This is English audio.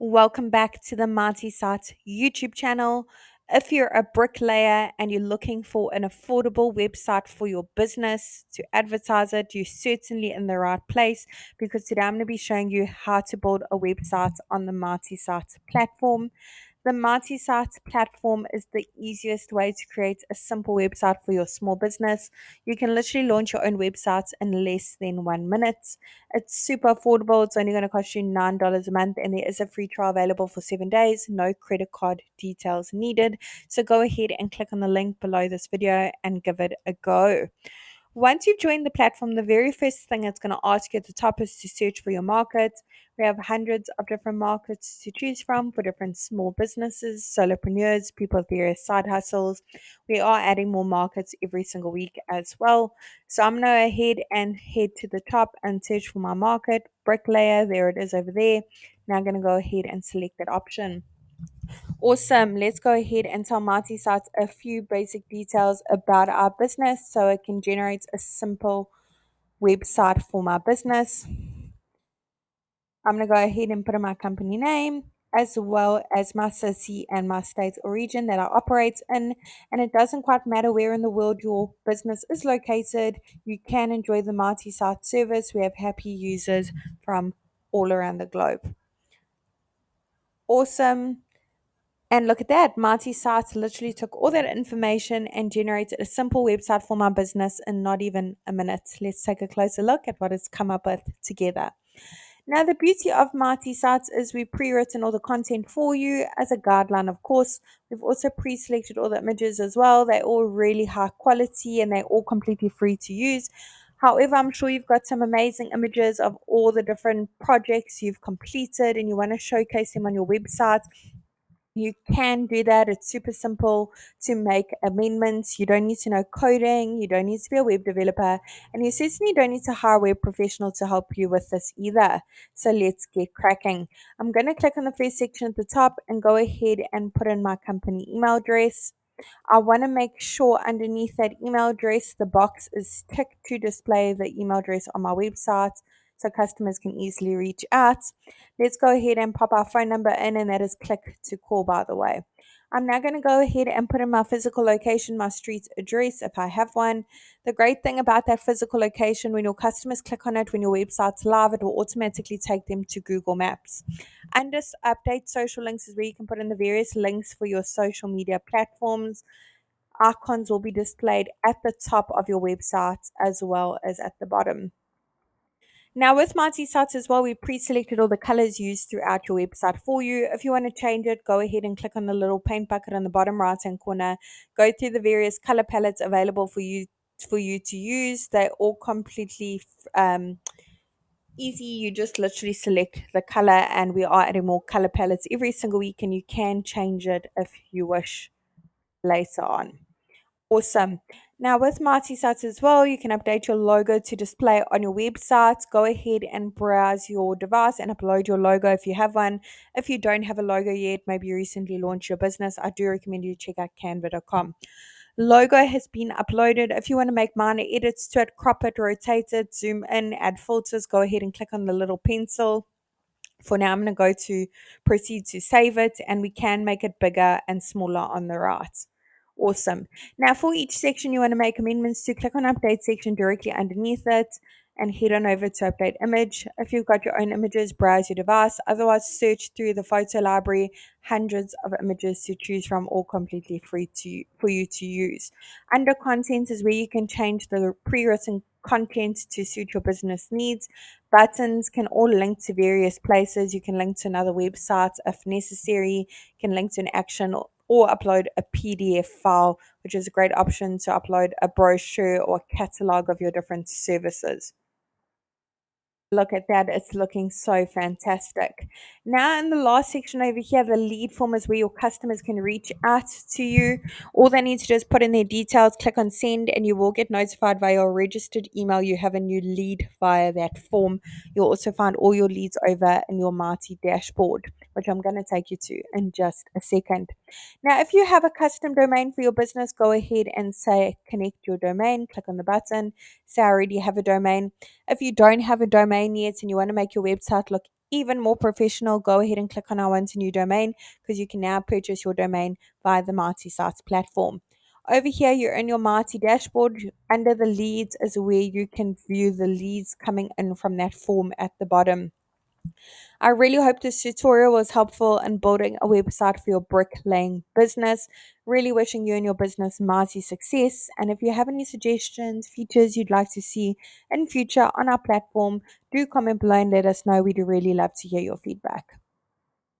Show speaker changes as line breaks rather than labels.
Welcome back to the Marty Site YouTube channel. If you're a bricklayer and you're looking for an affordable website for your business to advertise it, you're certainly in the right place because today I'm going to be showing you how to build a website on the Marty Site platform. The multi-site platform is the easiest way to create a simple website for your small business. You can literally launch your own website in less than 1 minute. It's super affordable. It's only going to cost you $9 a month, and there is a free trial available for 7 days. No credit card details needed. So go ahead and click on the link below this video and give it a go. Once you've joined the platform, the very first thing it's going to ask you at the top is to search for your market. We have hundreds of different markets to choose from for different small businesses, solopreneurs, people with various side hustles. We are adding more markets every single week as well. So I'm going to go ahead and head to the top and search for my market, Bricklayer. There it is over there. Now I'm going to go ahead and select that option. Awesome. Let's go ahead and tell Marty Sites a few basic details about our business so it can generate a simple website for my business. I'm going to go ahead and put in my company name as well as my city and my state or region that I operate in. And it doesn't quite matter where in the world your business is located. You can enjoy the Marty Site service. We have happy users from all around the globe. Awesome. And look at that, Marty Sites literally took all that information and generated a simple website for my business in not even a minute. Let's take a closer look at what it's come up with together. Now, the beauty of Marty Sites is we've pre-written all the content for you as a guideline, of course. We've also pre-selected all the images as well. They're all really high quality and they're all completely free to use. However, I'm sure you've got some amazing images of all the different projects you've completed and you want to showcase them on your website. You can do that. It's super simple to make amendments. You don't need to know coding. You don't need to be a web developer. And you certainly don't need to hire a web professional to help you with this either. So let's get cracking. I'm going to click on the first section at the top and go ahead and put in my company email address. I want to make sure underneath that email address, the box is ticked to display the email address on my website so customers can easily reach out. Let's go ahead and pop our phone number in, and that is click to call, by the way. I'm now going to go ahead and put in my physical location, my street address, if I have one. The great thing about that physical location, when your customers click on it, when your website's live, it will automatically take them to Google Maps. Under update social links is where you can put in the various links for your social media platforms. Icons will be displayed at the top of your website as well as at the bottom. Now with Mighty Sites as well, we pre-selected all the colors used throughout your website for you. If you want to change it, go ahead and click on the little paint bucket on the bottom right hand corner. Go through the various color palettes available for you to use. They're all completely easy. You just literally select the color, and we are adding more color palettes every single week, and you can change it if you wish later on. Awesome. Now with Mighty Sites as well, you can update your logo to display on your website. Go ahead and browse your device and upload your logo if you have one. If you don't have a logo yet, maybe you recently launched your business, I do recommend you check out canva.com. Logo has been uploaded. If you want to make minor edits to it, crop it, rotate it, zoom in, add filters, go ahead and click on the little pencil. For now, I'm going to go to proceed to save it, and we can make it bigger and smaller on the right. Awesome. Now for each section you want to make amendments to, click on update section directly underneath it and head on over to update image. If you've got your own images, browse your device. Otherwise, search through the photo library, hundreds of images to choose from, all completely free for you to use. Under content is where you can change the pre-written content to suit your business needs. Buttons can all link to various places. You can link to another website if necessary. You can link to an action or upload a PDF file, which is a great option to upload a brochure or a catalog of your different services. Look at that, it's looking so fantastic. Now in the last section over here, the lead form is where your customers can reach out to you. All they need to do is put in their details, click on send, and you will get notified via your registered email you have a new lead via that form. You'll also find all your leads over in your Marty dashboard, which I'm going to take you to in just a second. Now if you have a custom domain for your business, go ahead and say connect your domain, click on the button, say I already have a domain. If you don't have a domain yet and you want to make your website look even more professional, go ahead and click on our Want a New Domain because you can now purchase your domain via the Marty Sites platform. Over here, you're in your Marty dashboard. Under the leads is where you can view the leads coming in from that form at the bottom. I really hope this tutorial was helpful in building a website for your bricklaying business. Really wishing you and your business mighty success. And if you have any suggestions, features you'd like to see in future on our platform, do comment below and let us know. We'd really love to hear your feedback.